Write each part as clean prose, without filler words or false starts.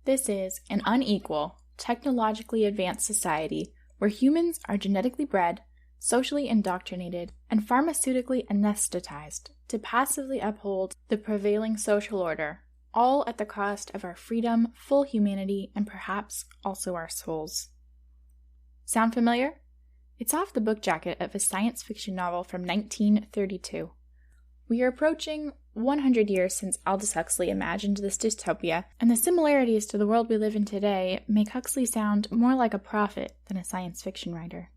This is an unequal, technologically advanced society where humans are genetically bred, socially indoctrinated, and pharmaceutically anesthetized to passively uphold the prevailing social order, all at the cost of our freedom, full humanity, and perhaps also our souls. Sound familiar? It's off the book jacket of a science fiction novel from 1932. We are approaching 100 years since Aldous Huxley imagined this dystopia, and the similarities to the world we live in today make Huxley sound more like a prophet than a science fiction writer.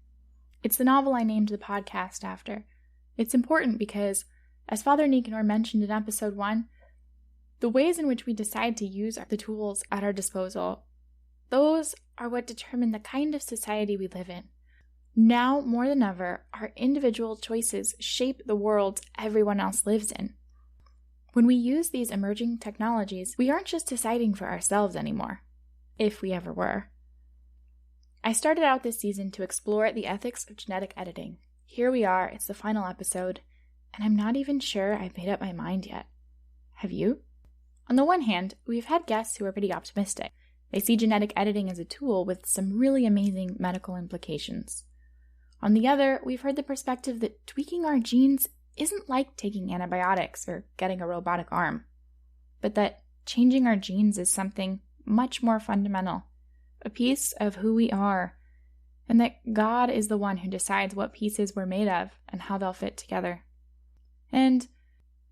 It's the novel I named the podcast after. It's important because, as Father Nicanor mentioned in episode 1, the ways in which we decide to use the tools at our disposal, those are what determine the kind of society we live in. Now, more than ever, our individual choices shape the world everyone else lives in. When we use these emerging technologies, we aren't just deciding for ourselves anymore, if we ever were. I started out this season to explore the ethics of genetic editing. Here we are, it's the final episode, and I'm not even sure I've made up my mind yet. Have you? On the one hand, we've had guests who are pretty optimistic. They see genetic editing as a tool with some really amazing medical implications. On the other, we've heard the perspective that tweaking our genes isn't like taking antibiotics or getting a robotic arm, but that changing our genes is something much more fundamental, a piece of who we are, and that God is the one who decides what pieces we're made of and how they'll fit together. And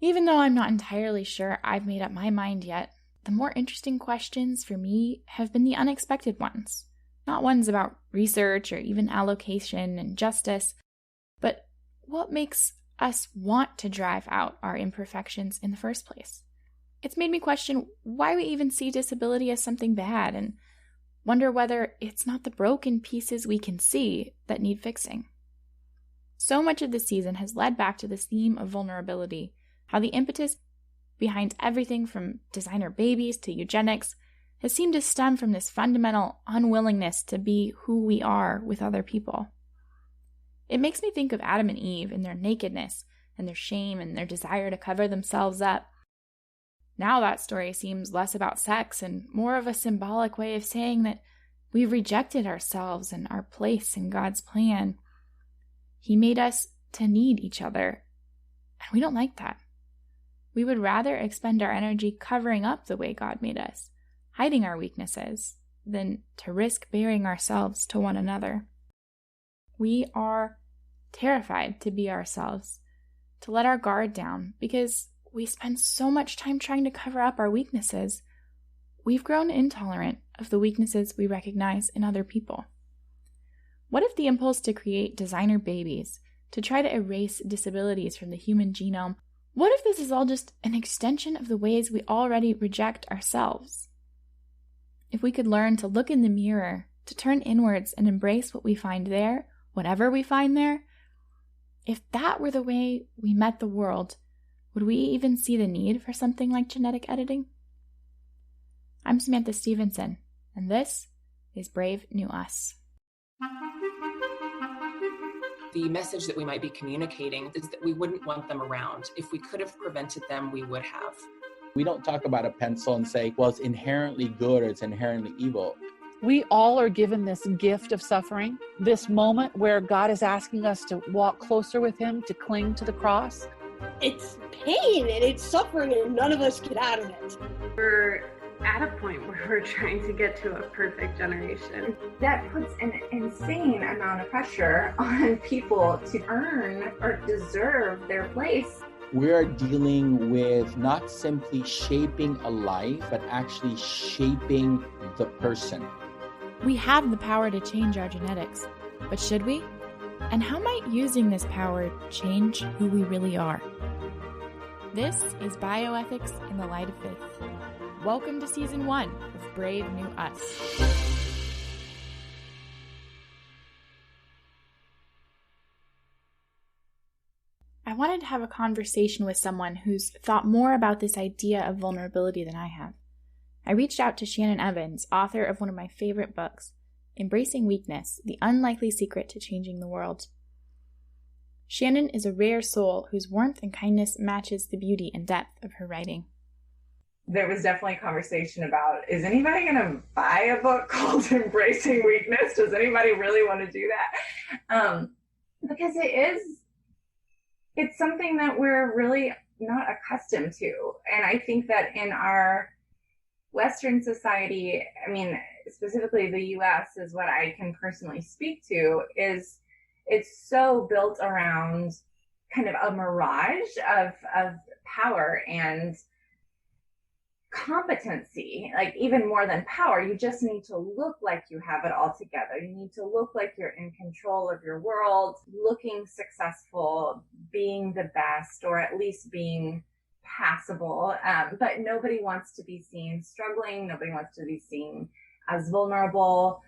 even though I'm not entirely sure I've made up my mind yet, the more interesting questions for me have been the unexpected ones. Not ones about research or even allocation and justice, but what makes us want to drive out our imperfections in the first place. It's made me question why we even see disability as something bad and wonder whether it's not the broken pieces we can see that need fixing. So much of this season has led back to this theme of vulnerability, how the impetus behind everything from designer babies to eugenics has seemed to stem from this fundamental unwillingness to be who we are with other people. It makes me think of Adam and Eve and their nakedness and their shame and their desire to cover themselves up. Now that story seems less about sex and more of a symbolic way of saying that we've rejected ourselves and our place in God's plan. He made us to need each other, and we don't like that. We would rather expend our energy covering up the way God made us, hiding our weaknesses, than to risk baring ourselves to one another. We are terrified to be ourselves, to let our guard down, because we spend so much time trying to cover up our weaknesses. We've grown intolerant of the weaknesses we recognize in other people. What if the impulse to create designer babies, to try to erase disabilities from the human genome, what if this is all just an extension of the ways we already reject ourselves? If we could learn to look in the mirror, to turn inwards and embrace what we find there, whatever we find there, if that were the way we met the world, would we even see the need for something like genetic editing? I'm Samantha Stevenson, and this is Brave New Us. The message that we might be communicating is that we wouldn't want them around. If we could have prevented them, we would have. We don't talk about a pencil and say, well, it's inherently good or it's inherently evil. We all are given this gift of suffering, this moment where God is asking us to walk closer with Him, to cling to the cross. It's pain and it's suffering and none of us get out of it. We're at a point where we're trying to get to a perfect generation. That puts an insane amount of pressure on people to earn or deserve their place. We are dealing with not simply shaping a life, but actually shaping the person. We have the power to change our genetics, but should we? And how might using this power change who we really are? This is Bioethics in the Light of Faith. Welcome to Season 1 of Brave New Us. I wanted to have a conversation with someone who's thought more about this idea of vulnerability than I have. I reached out to Shannon Evans, author of one of my favorite books, Embracing Weakness, The Unlikely Secret to Changing the World. Shannon is a rare soul whose warmth and kindness matches the beauty and depth of her writing. there was definitely a conversation about, is anybody going to buy a book called Embracing Weakness? Does anybody really want to do that? Because it's something that we're really not accustomed to. And I think that in our Western society, I mean, specifically the US is what I can personally speak to, is it's so built around kind of a mirage of power and competency. Like, even more than power, you just need to look like you have it all together. You need to look like you're in control of your world, looking successful, being the best, or at least being passable. But nobody wants to be seen struggling. Nobody wants to be seen as vulnerable.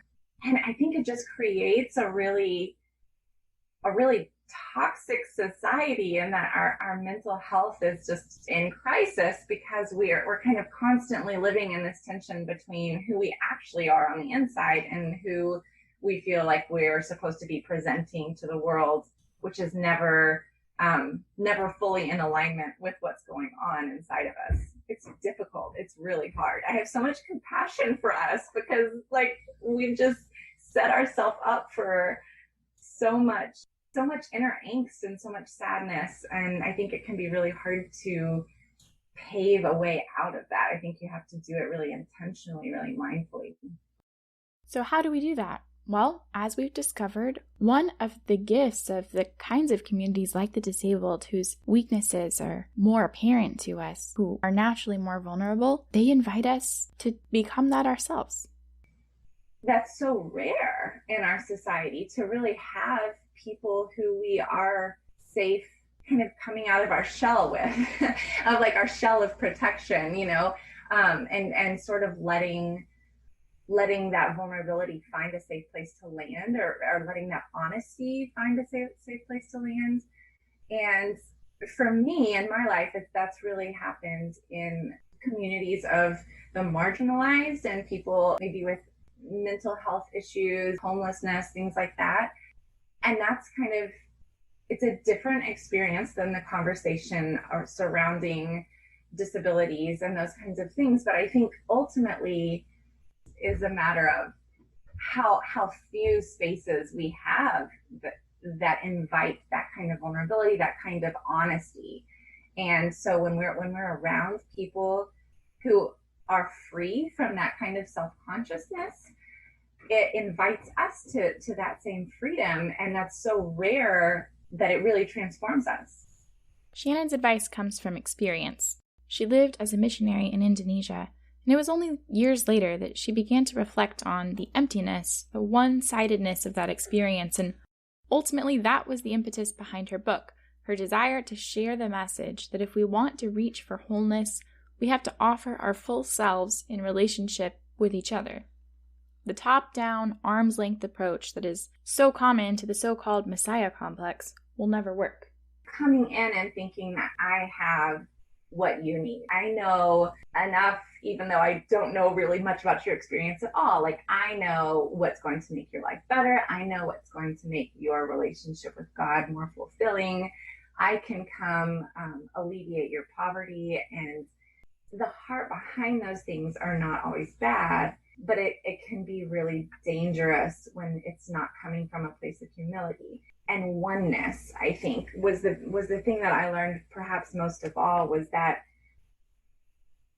And I think it just creates a really toxic society, and that our mental health is just in crisis because we're kind of constantly living in this tension between who we actually are on the inside and who we feel like we're supposed to be presenting to the world, which is never fully in alignment with what's going on inside of us. It's difficult. It's really hard. I have so much compassion for us because, like, we've just set ourselves up for so much inner angst and so much sadness. And I think it can be really hard to pave a way out of that. I think you have to do it really intentionally, really mindfully. So how do we do that? Well, as we've discovered, one of the gifts of the kinds of communities like the disabled whose weaknesses are more apparent to us, who are naturally more vulnerable, they invite us to become that ourselves. That's so rare in our society, to really have people who we are safe kind of coming out of our shell with, of like our shell of protection, and sort of letting that vulnerability find a safe place to land, or letting that honesty find a safe place to land. And for me in my life, that's really happened in communities of the marginalized and people maybe with mental health issues, homelessness, things like that. And that's it's a different experience than the conversation surrounding disabilities and those kinds of things. But I think ultimately is a matter of how few spaces we have that invite that kind of vulnerability, that kind of honesty. And so when we're around people who are free from that kind of self-consciousness, it invites us to that same freedom. And that's so rare that it really transforms us. Shannon's advice comes from experience. She lived as a missionary in Indonesia, and it was only years later that she began to reflect on the emptiness, the one-sidedness of that experience, and ultimately that was the impetus behind her book, her desire to share the message that if we want to reach for wholeness, we have to offer our full selves in relationship with each other. The top-down, arm's-length approach that is so common to the so-called Messiah complex will never work. Coming in and thinking that I have what you need. I know enough, even though I don't know really much about your experience at all. Like, I know what's going to make your life better. I know what's going to make your relationship with God more fulfilling. I can come alleviate your poverty. And the heart behind those things are not always bad, but it can be really dangerous when it's not coming from a place of humility. And oneness, I think, was the thing that I learned perhaps most of all, was that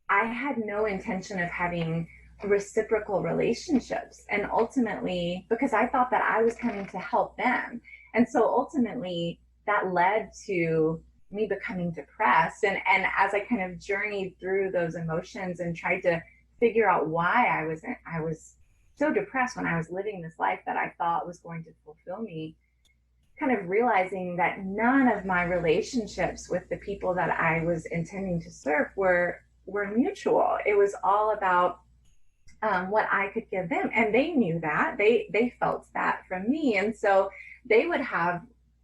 I had no intention of having reciprocal relationships. And ultimately, because I thought that I was coming to help them. And so ultimately that led to me becoming depressed. And as I kind of journeyed through those emotions and tried to figure out why I was so depressed when I was living this life that I thought was going to fulfill me, kind of realizing that none of my relationships with the people that I was intending to serve were mutual. It was all about what I could give them. And they knew that. They felt that from me. And so they would have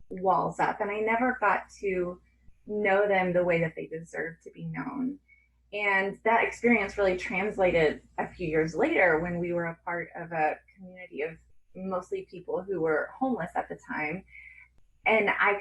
walls up, and I never got to know them the way that they deserved to be known. And that experience really translated a few years later when we were a part of a community of mostly people who were homeless at the time. And I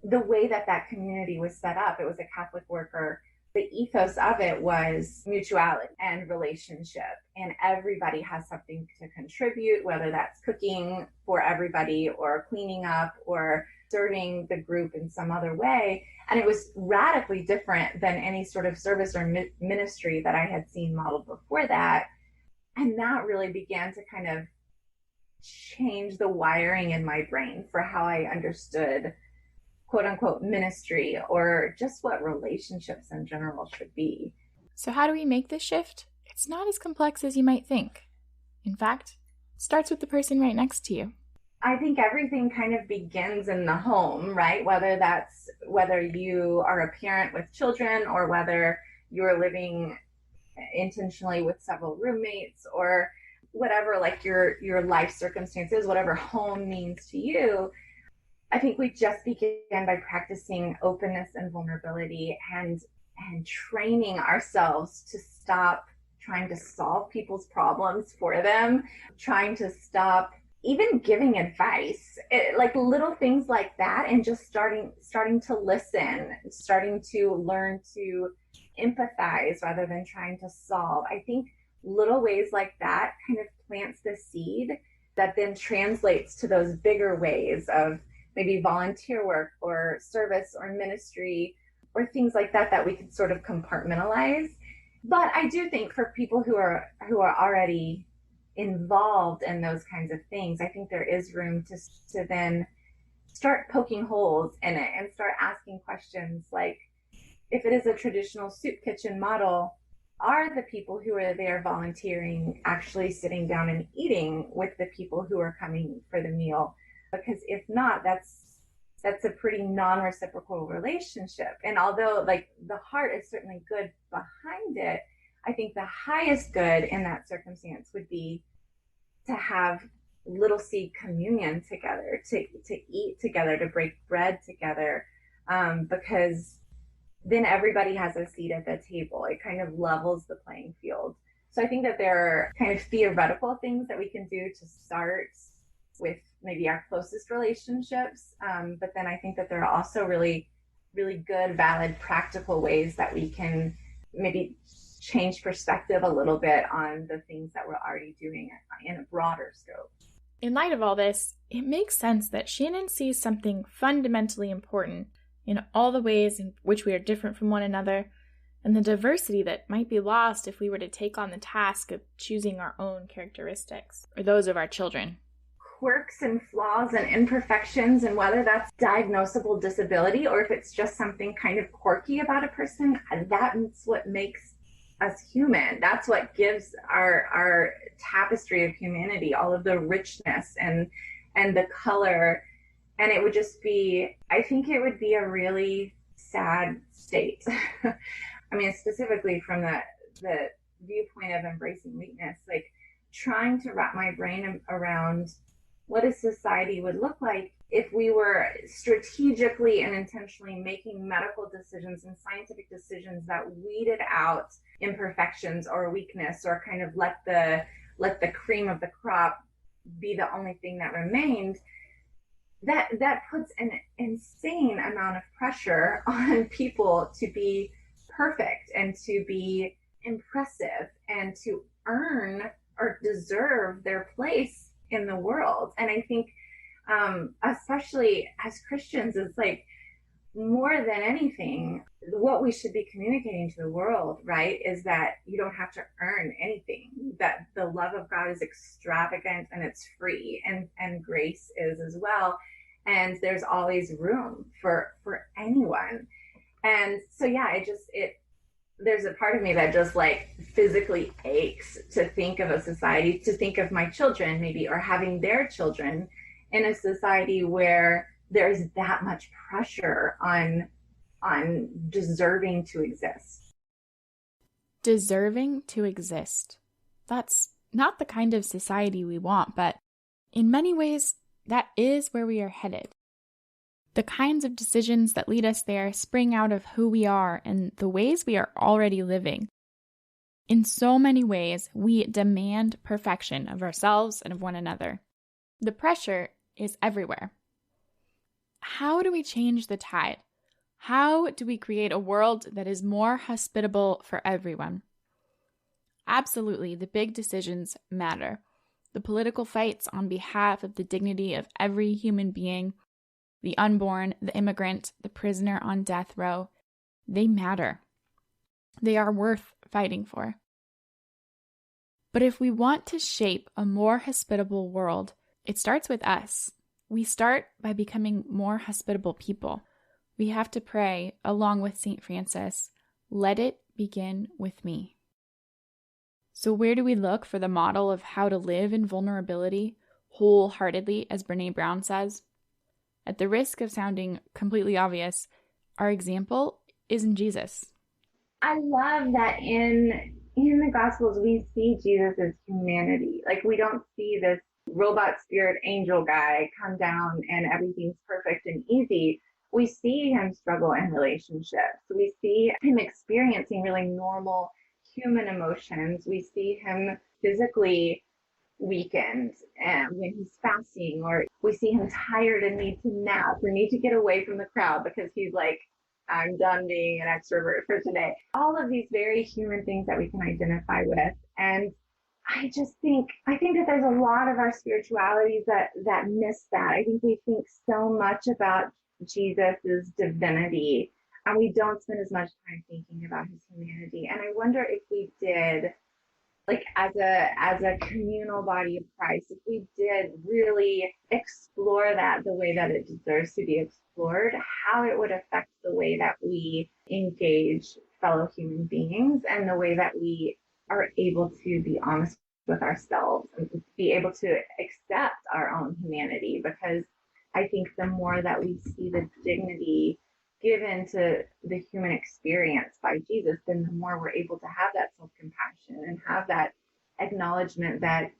the way that community was set up, it was a Catholic worker the ethos of it was mutuality and relationship, and everybody has something to contribute, whether that's cooking for everybody or cleaning up or serving the group in some other way. And it was radically different than any sort of service or ministry that I had seen modeled before that. And that really began to kind of change the wiring in my brain for how I understood quote unquote ministry, or just what relationships in general should be. So how do we make this shift? It's not as complex as you might think. In fact, it starts with the person right next to you. I think everything kind of begins in the home, right? Whether you are a parent with children, or whether you're living intentionally with several roommates, or whatever, like your life circumstances, whatever home means to you. I think we just began by practicing openness and vulnerability and training ourselves to stop trying to solve people's problems for them, trying to stop even giving advice, like little things like that, and just starting to listen, starting to learn to empathize rather than trying to solve. I think little ways like that kind of plants the seed that then translates to those bigger ways of maybe volunteer work or service or ministry or things like that we could sort of compartmentalize. But I do think for people who are already involved in those kinds of things, I think there is room to then start poking holes in it and start asking questions like, if it is a traditional soup kitchen model, are the people who are there volunteering actually sitting down and eating with the people who are coming for the meal? Because if not, that's a pretty non-reciprocal relationship. And although like the heart is certainly good behind it, I think the highest good in that circumstance would be to have little seed communion together, to eat together, to break bread together, because then everybody has a seat at the table. It kind of levels the playing field. So I think that there are kind of theoretical things that we can do to start with maybe our closest relationships. But then I think that there are also really, really good, valid, practical ways that we can maybe change perspective a little bit on the things that we're already doing in a broader scope. In light of all this, it makes sense that Shannon sees something fundamentally important in all the ways in which we are different from one another, and the diversity that might be lost if we were to take on the task of choosing our own characteristics, or those of our children. Quirks and flaws and imperfections, and whether that's diagnosable disability or if it's just something kind of quirky about a person, that's what makes us human. That's what gives our tapestry of humanity all of the richness and the color. And it would just be, I think it would be a really sad state. I mean, specifically from the viewpoint of embracing weakness, like trying to wrap my brain around what a society would look like if we were strategically and intentionally making medical decisions and scientific decisions that weeded out imperfections or weakness, or kind of let the cream of the crop be the only thing that remained. That puts an insane amount of pressure on people to be perfect and to be impressive and to earn or deserve their place in the world. And I think especially as Christians, it's like more than anything, what we should be communicating to the world, right, is that you don't have to earn anything, that the love of God is extravagant and it's free, and grace is as well. And there's always room for anyone. And so, yeah, there's a part of me that just like physically aches to think of a society, to think of my children maybe, or having their children in a society where there's that much pressure on deserving to exist. Deserving to exist. That's not the kind of society we want, but in many ways, that is where we are headed. The kinds of decisions that lead us there spring out of who we are and the ways we are already living. In so many ways, we demand perfection of ourselves and of one another. The pressure is everywhere. How do we change the tide? How do we create a world that is more hospitable for everyone? Absolutely, the big decisions matter. The political fights on behalf of the dignity of every human being, the unborn, the immigrant, the prisoner on death row, they matter. They are worth fighting for. But if we want to shape a more hospitable world, it starts with us. We start by becoming more hospitable people. We have to pray, along with St. Francis, let it begin with me. So where do we look for the model of how to live in vulnerability, wholeheartedly, as Brené Brown says? At the risk of sounding completely obvious, our example is in Jesus. I love that in the Gospels we see Jesus' humanity. Like, we don't see this robot spirit angel guy come down and everything's perfect and easy. We see him struggle in relationships. We see him experiencing really normal human emotions. We see him physically weakened when he's fasting, or we see him tired and need to nap or need to get away from the crowd because he's like, I'm done being an extrovert for today. All of these very human things that we can identify with. And I think that there's a lot of our spiritualities that miss that. I think we think so much about Jesus's divinity, and we don't spend as much time thinking about his humanity. And I wonder if we did, like, as a communal body of Christ, if we did really explore that the way that it deserves to be explored, how it would affect the way that we engage fellow human beings and the way that we are able to be honest with ourselves and be able to accept our own humanity. Because I think the more that we see the dignity given to the human experience by Jesus, then the more we're able to have that self-compassion and have that acknowledgement that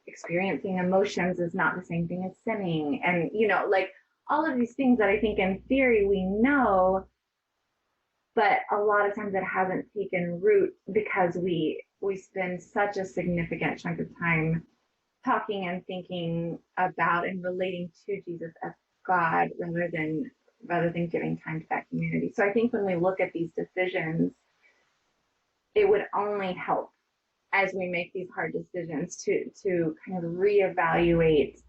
experiencing emotions is not the same thing as sinning. And, like all of these things that I think in theory we know, but a lot of times it hasn't taken root because we spend such a significant chunk of time talking and thinking about and relating to Jesus as God rather than giving time to that community. So I think when we look at these decisions, it would only help as we make these hard decisions to kind of reevaluate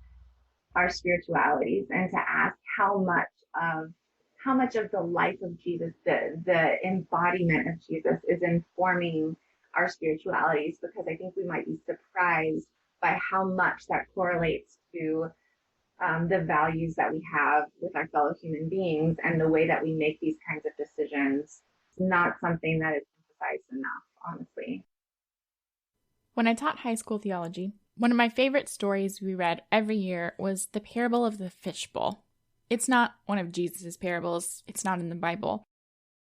our spiritualities and to ask how much of the life of Jesus, the embodiment of Jesus, is informing our spiritualities, because I think we might be surprised by how much that correlates to the values that we have with our fellow human beings and the way that we make these kinds of decisions. It's not something that is emphasized enough, honestly. When I taught high school theology, one of my favorite stories we read every year was the parable of the fishbowl. It's not one of Jesus' parables. It's not in the Bible.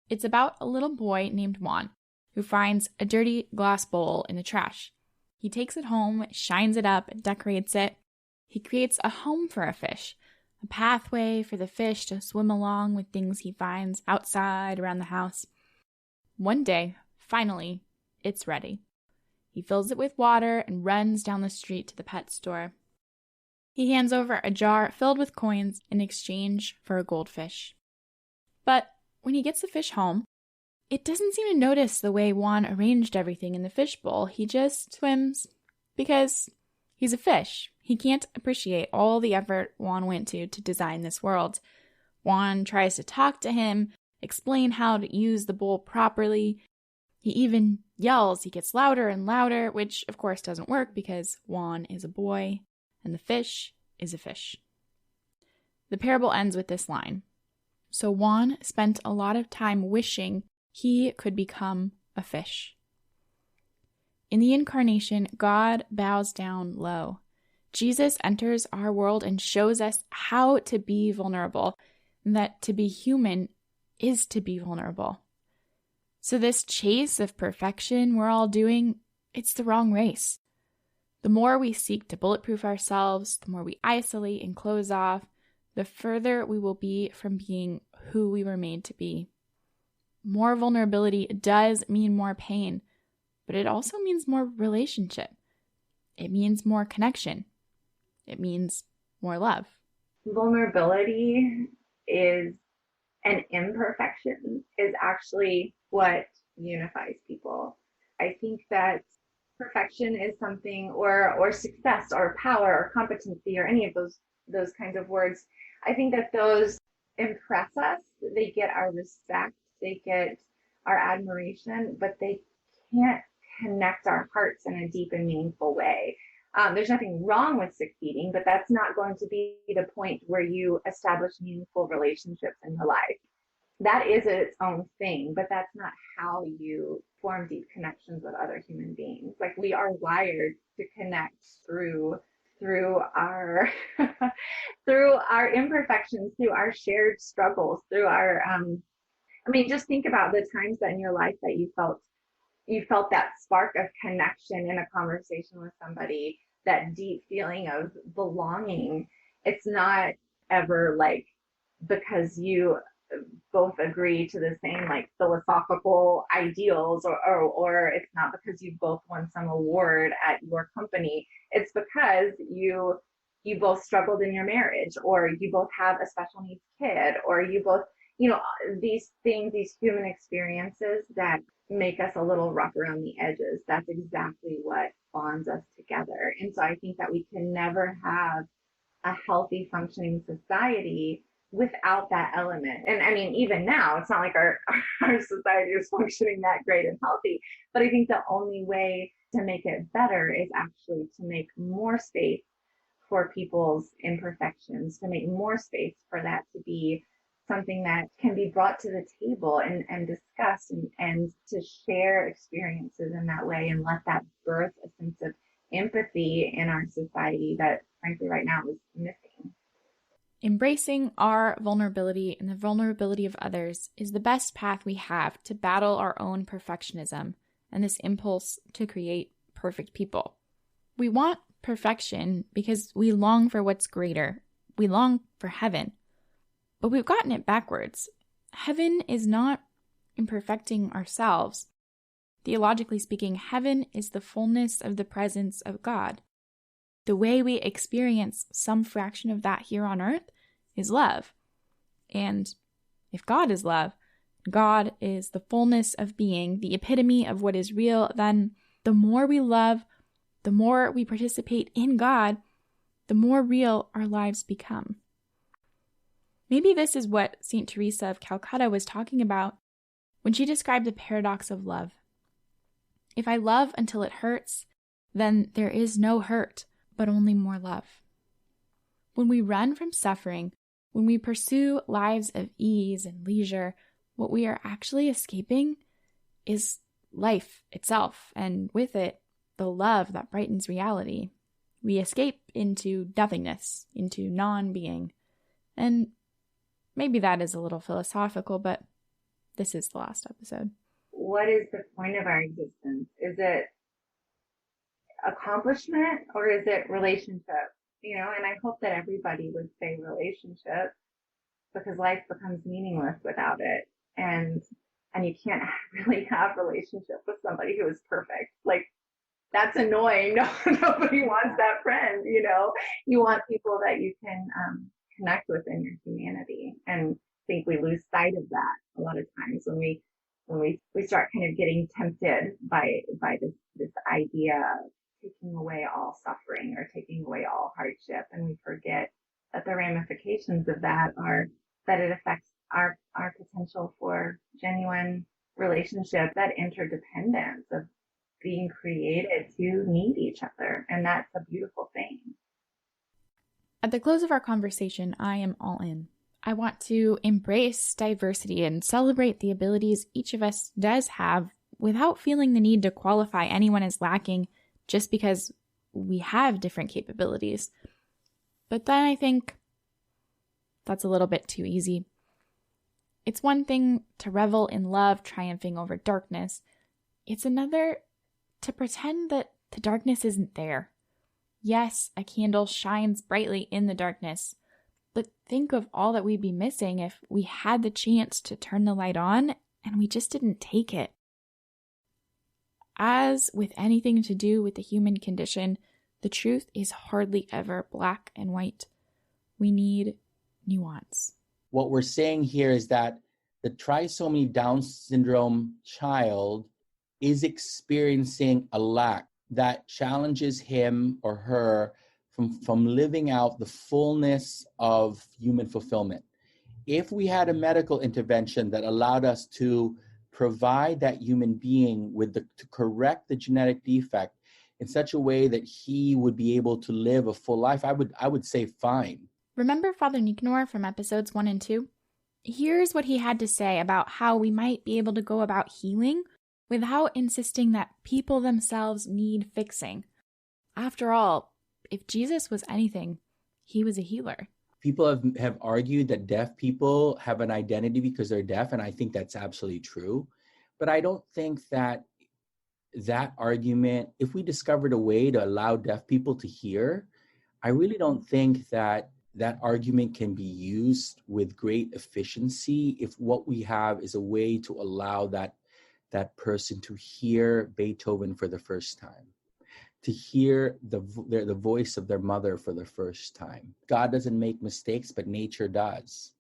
It's about a little boy named Juan who finds a dirty glass bowl in the trash. He takes it home, shines it up, decorates it. He creates a home for a fish, a pathway for the fish to swim along with things he finds outside around the house. One day, finally, it's ready. He fills it with water and runs down the street to the pet store. He hands over a jar filled with coins in exchange for a goldfish. But when he gets the fish home, it doesn't seem to notice the way Juan arranged everything in the fishbowl. He just swims because he's a fish. He can't appreciate all the effort Juan went to design this world. Juan tries to talk to him, explain how to use the bowl properly. He even yells. He gets louder and louder, which of course doesn't work because Juan is a boy and the fish is a fish. The parable ends with this line. So Juan spent a lot of time wishing he could become a fish. In the incarnation, God bows down low. Jesus enters our world and shows us how to be vulnerable, and that to be human is to be vulnerable. So this chase of perfection we're all doing, it's the wrong race. The more we seek to bulletproof ourselves, the more we isolate and close off, the further we will be from being who we were made to be. More vulnerability does mean more pain, but it also means more relationship. It means more connection. It means more love. Vulnerability is and imperfection is actually what unifies people. I think that perfection is something, or success or power or competency or any of those kinds of words. I think that those impress us. They get our respect, they get our admiration, but they can't connect our hearts in a deep and meaningful way. There's nothing wrong with succeeding, but that's not going to be the point where you establish meaningful relationships in your life. That is its own thing, but that's not how you form deep connections with other human beings. Like, we are wired to connect through our through our imperfections, through our shared struggles, through our just think about the times that in your life that you felt that spark of connection in a conversation with somebody, that deep feeling of belonging. It's not ever like because you both agree to the same like philosophical ideals, or it's not because you both won some award at your company. It's because you both struggled in your marriage, or you both have a special needs kid, or you both, these things, these human experiences that make us a little rough around the edges. That's exactly what bonds us together. And so I think that we can never have a healthy functioning society without that element. And I mean, even now, it's not like our society is functioning that great and healthy, but I think the only way to make it better is actually to make more space for people's imperfections, to make more space for that to be something that can be brought to the table and discussed, and to share experiences in that way, and let that birth a sense of empathy in our society that frankly right now is missing. Embracing our vulnerability and the vulnerability of others is the best path we have to battle our own perfectionism and this impulse to create perfect people. We want perfection because we long for what's greater. We long for heaven. But we've gotten it backwards. Heaven is not in perfecting ourselves. Theologically speaking, heaven is the fullness of the presence of God. The way we experience some fraction of that here on earth is love. And if God is love, God is the fullness of being, the epitome of what is real, then the more we love, the more we participate in God, the more real our lives become. Maybe this is what St. Teresa of Calcutta was talking about when she described the paradox of love. If I love until it hurts, then there is no hurt, but only more love. When we run from suffering, when we pursue lives of ease and leisure, what we are actually escaping is life itself, and with it, the love that brightens reality. We escape into nothingness, into non-being. And maybe that is a little philosophical, but this is the last episode. What is the point of our existence? Is it accomplishment, or is it relationship? And I hope that everybody would say relationship, because life becomes meaningless without it. And you can't really have a relationship with somebody who is perfect. Like, that's annoying. No, nobody wants that friend, You want people that you can connect with in your humanity. And I think we lose sight of that a lot of times when we start kind of getting tempted by this idea of taking away all suffering or taking away all hardship, and we forget that the ramifications of that are that it affects our potential for genuine relationship, that interdependence of being created to need each other. And that's a beautiful thing. At the close of our conversation, I am all in. I want to embrace diversity and celebrate the abilities each of us does have without feeling the need to qualify anyone as lacking just because we have different capabilities. But then I think that's a little bit too easy. It's one thing to revel in love triumphing over darkness. It's another to pretend that the darkness isn't there. Yes, a candle shines brightly in the darkness, but think of all that we'd be missing if we had the chance to turn the light on and we just didn't take it. As with anything to do with the human condition, the truth is hardly ever black and white. We need nuance. what we're saying here is that the trisomy Down syndrome child is experiencing a lack that challenges him or her from living out the fullness of human fulfillment. If we had a medical intervention that allowed us to provide that human being to correct the genetic defect in such a way that he would be able to live a full life, I would say fine. Remember Father Nicanor from episodes 1 and 2? Here's what he had to say about how we might be able to go about healing without insisting that people themselves need fixing. After all, if Jesus was anything, he was a healer. People have argued that deaf people have an identity because they're deaf, and I think that's absolutely true. But I don't think that argument, if we discovered a way to allow deaf people to hear, I really don't think that argument can be used with great efficiency if what we have is a way to allow that person to hear Beethoven for the first time, to hear the voice of their mother for the first time. God doesn't make mistakes, but nature does.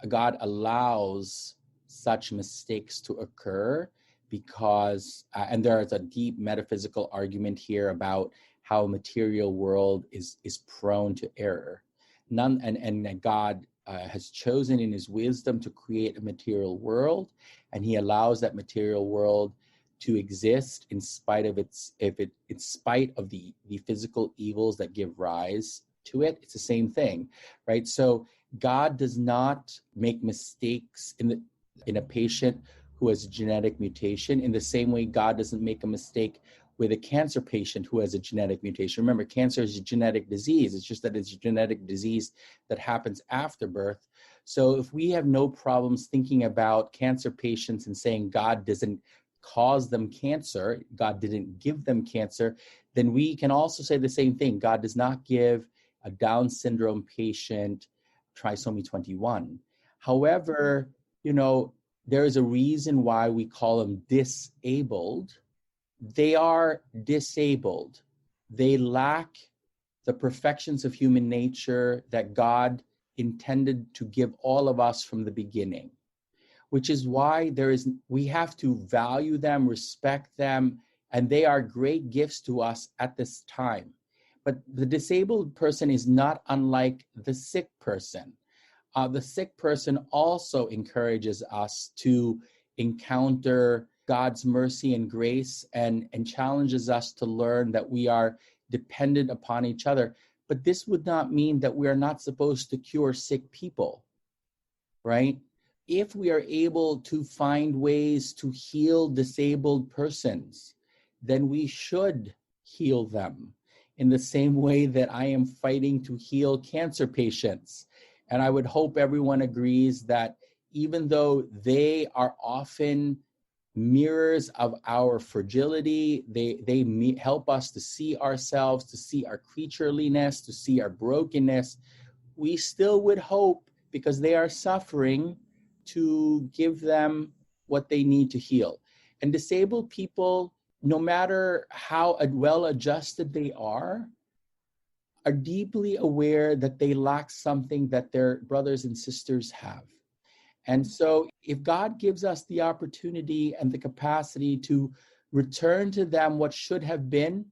God allows such mistakes to occur because, and there is a deep metaphysical argument here about how a material world is prone to error. And God has chosen in his wisdom to create a material world, and he allows that material world to exist in spite of the physical evils that give rise to it. It's the same thing, right? So God does not make mistakes in a patient who has a genetic mutation in the same way God doesn't make a mistake with a cancer patient who has a genetic mutation. Remember, cancer is a genetic disease. It's just that it's a genetic disease that happens after birth. So if we have no problems thinking about cancer patients and saying God doesn't cause them cancer, God didn't give them cancer, then we can also say the same thing. God does not give a Down syndrome patient trisomy 21. However, there is a reason why we call them disabled. They are disabled. They lack the perfections of human nature that God intended to give all of us from the beginning, which is why we have to value them, respect them, and they are great gifts to us at this time. But the disabled person is not unlike the sick person. The sick person also encourages us to encounter God's mercy and grace and challenges us to learn that we are dependent upon each other. But this would not mean that we are not supposed to cure sick people, right? If we are able to find ways to heal disabled persons, then we should heal them in the same way that I am fighting to heal cancer patients. And I would hope everyone agrees that even though they are often mirrors of our fragility, they help us to see ourselves, to see our creatureliness, to see our brokenness, we still would hope, because they are suffering, to give them what they need to heal. And disabled people, no matter how well adjusted they are deeply aware that they lack something that their brothers and sisters have. And so if God gives us the opportunity and the capacity to return to them what should have been,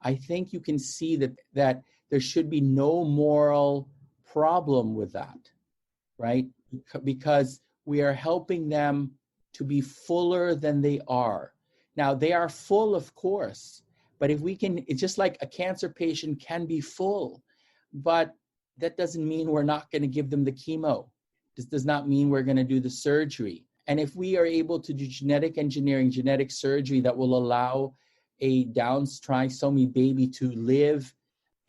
I think you can see that there should be no moral problem with that, right? Because we are helping them to be fuller than they are. Now, they are full, of course, but if we can, it's just like a cancer patient can be full, but that doesn't mean we're not going to give them the chemo. This does not mean we're going to do the surgery. And if we are able to do genetic engineering, genetic surgery that will allow a Down trisomy baby to live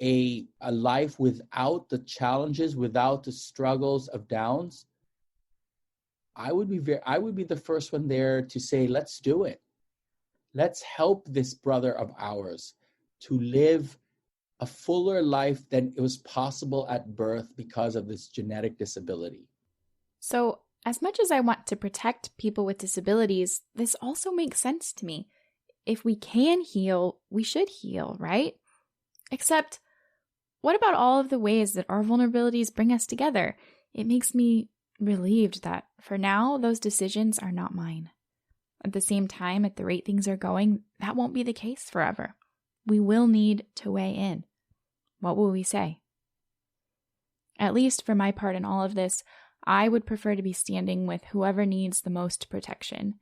a life without the challenges, without the struggles of Downs, I would be the first one there to say, let's do it. Let's help this brother of ours to live a fuller life than it was possible at birth because of this genetic disability. So, as much as I want to protect people with disabilities, this also makes sense to me. If we can heal, we should heal, right? Except, what about all of the ways that our vulnerabilities bring us together? It makes me relieved that for now, those decisions are not mine. At the same time, at the rate things are going, that won't be the case forever. We will need to weigh in. What will we say? At least for my part in all of this, I would prefer to be standing with whoever needs the most protection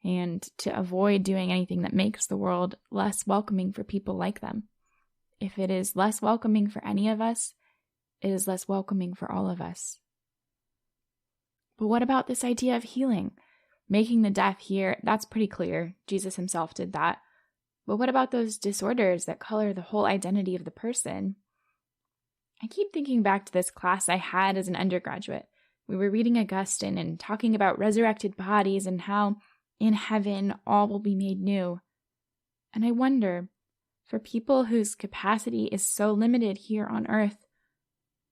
and to avoid doing anything that makes the world less welcoming for people like them. If it is less welcoming for any of us, it is less welcoming for all of us. But what about this idea of healing? Making the deaf hear, that's pretty clear. Jesus himself did that. But what about those disorders that color the whole identity of the person? I keep thinking back to this class I had as an undergraduate. We were reading Augustine and talking about resurrected bodies and how in heaven all will be made new. And I wonder, for people whose capacity is so limited here on earth,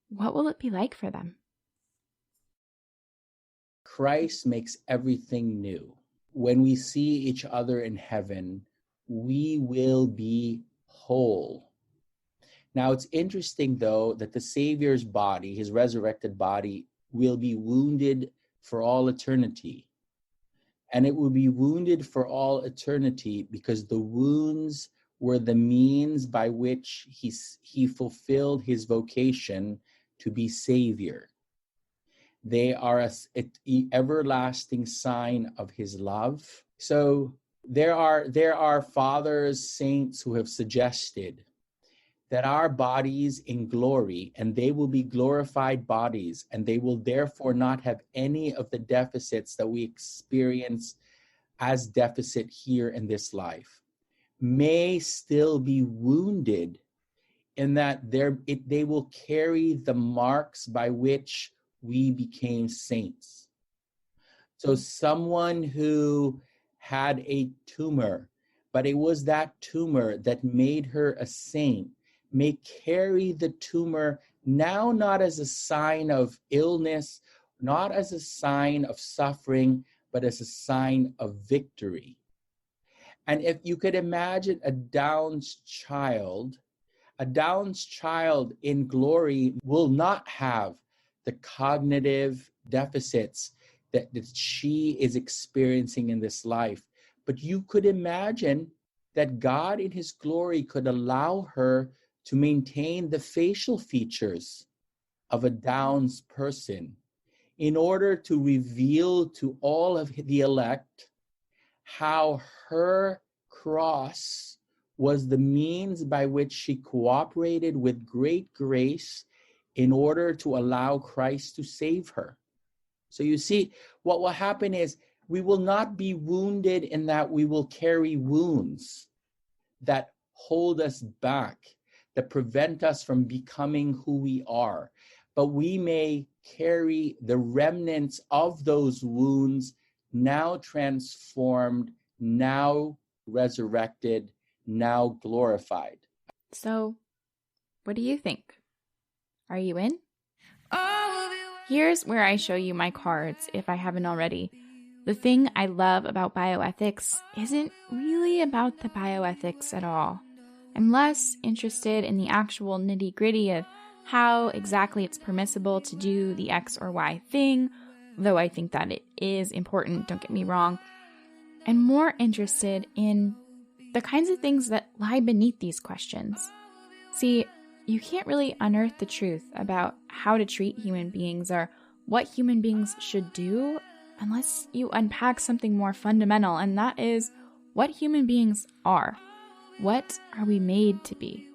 what will it be like for them? Christ makes everything new. When we see each other in heaven, we will be whole. Now, it's interesting, though, that the Savior's body, his resurrected body, will be wounded for all eternity. And it will be wounded for all eternity because the wounds were the means by which he fulfilled his vocation to be Savior. They are an everlasting sign of his love. So there are fathers, saints who have suggested that our bodies in glory, and they will be glorified bodies, and they will therefore not have any of the deficits that we experience as deficit here in this life, may still be wounded in that they will carry the marks by which we became saints. So someone who had a tumor, but it was that tumor that made her a saint, may carry the tumor now not as a sign of illness, not as a sign of suffering, but as a sign of victory. And if you could imagine a Down's child in glory will not have the cognitive deficits that she is experiencing in this life. But you could imagine that God in his glory could allow her to maintain the facial features of a Down's person in order to reveal to all of the elect how her cross was the means by which she cooperated with great grace in order to allow Christ to save her. So you see, what will happen is we will not be wounded in that we will carry wounds that hold us back, that prevent us from becoming who we are. But we may carry the remnants of those wounds, now transformed, now resurrected, now glorified. So, what do you think? Are you in? Here's where I show you my cards, if I haven't already. The thing I love about bioethics isn't really about the bioethics at all. I'm less interested in the actual nitty-gritty of how exactly it's permissible to do the X or Y thing, though I think that it is important, don't get me wrong. I'm more interested in the kinds of things that lie beneath these questions. See, you can't really unearth the truth about how to treat human beings or what human beings should do unless you unpack something more fundamental, and that is what human beings are. What are we made to be?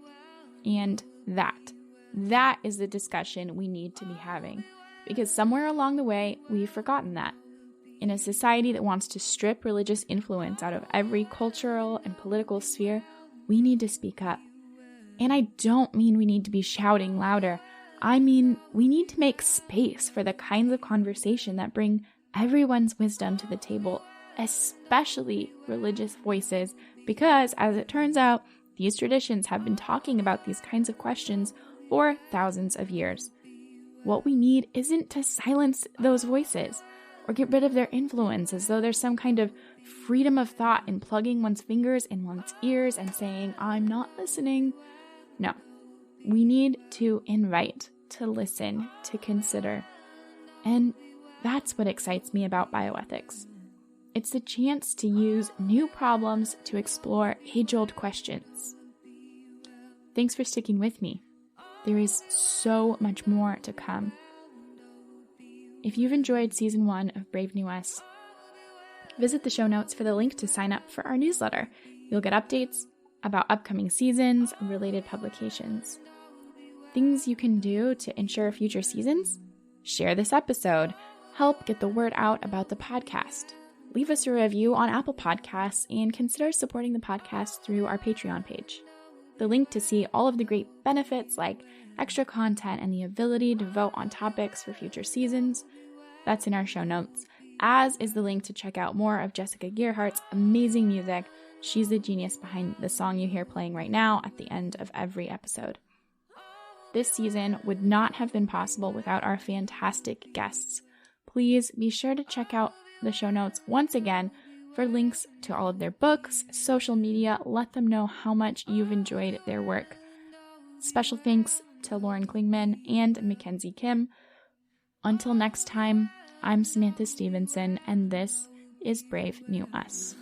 And that is the discussion we need to be having, because somewhere along the way, we've forgotten that. In a society that wants to strip religious influence out of every cultural and political sphere, we need to speak up. And I don't mean we need to be shouting louder. I mean, we need to make space for the kinds of conversation that bring everyone's wisdom to the table, especially religious voices, because, as it turns out, these traditions have been talking about these kinds of questions for thousands of years. What we need isn't to silence those voices or get rid of their influence as though there's some kind of freedom of thought in plugging one's fingers in one's ears and saying, "I'm not listening." No, we need to invite, to listen, to consider. And That's what excites me about bioethics. It's the chance to use new problems to explore age-old questions. Thanks for sticking with me. There is so much more to come. If you've enjoyed Season 1 of Brave New Us, visit the show notes for the link to sign up for our newsletter. You'll get updates about upcoming seasons and related publications. Things you can do to ensure future seasons? Share this episode. Help get the word out about the podcast. Leave us a review on Apple Podcasts and consider supporting the podcast through our Patreon page. The link to see all of the great benefits like extra content and the ability to vote on topics for future seasons, that's in our show notes, as is the link to check out more of Jessica Gerhardt's amazing music. She's the genius behind the song you hear playing right now at the end of every episode. This season would not have been possible without our fantastic guests. Please be sure to check out the show notes once again for links to all of their books, social media. Let them know how much you've enjoyed their work. Special thanks to Lauren Klingman and Mackenzie Kim. Until next time, I'm Samantha Stevenson, and this is Brave New Us.